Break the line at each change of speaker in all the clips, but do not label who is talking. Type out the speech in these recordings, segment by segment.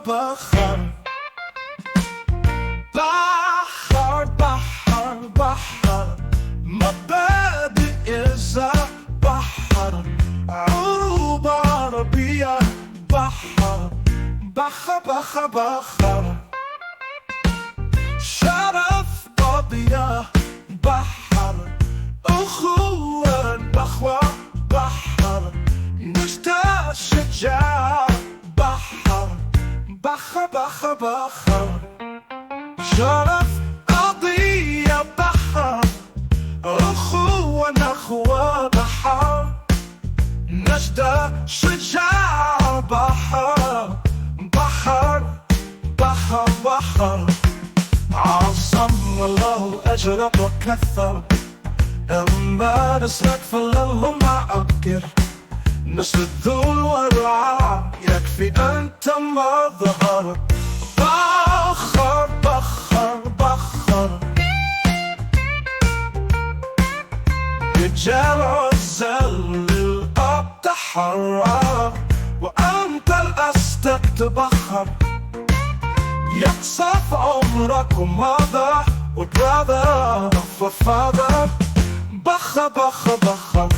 بخر بحر بحر بحر مبادئ إذا بحر عروبة عربية بحر بحر بحر بحر شرف قضية بحر أخوة بخوة بحر نشتاق شجاع بحر بحر بحر بحر شرف قضية بحر أخوة نخوة بحر نشتاق شجاع بحر بحر بحر بحر عظم الله أجرك وكثر أما نسلك فله ما أبكر نسل الذل والرعاع يكفي أنت ما ظهر بخر بخر بخر رجال عزل للأب تحرر وأنت الأصدق تبخر يقصف عمرك ومضى وبراذر وفاذر بخر بخر بخر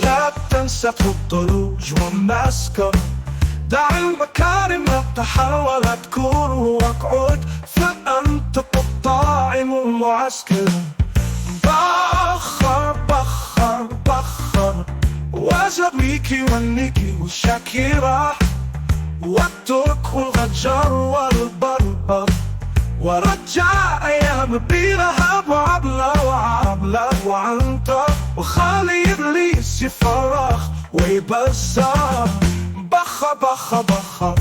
لا تنسى الضروج والمسكر دع المكارم التحول تكون واقعد فأنت الطاعم المعسكر بخر بخر بخر وزبيكي والنيكي والشاكيرة والترك والغجر والبربر ورجع أيام بيرها وعبلة وعبلة وعنتر وخالي إبليس يفرخ ويبزر بخر بخر بخر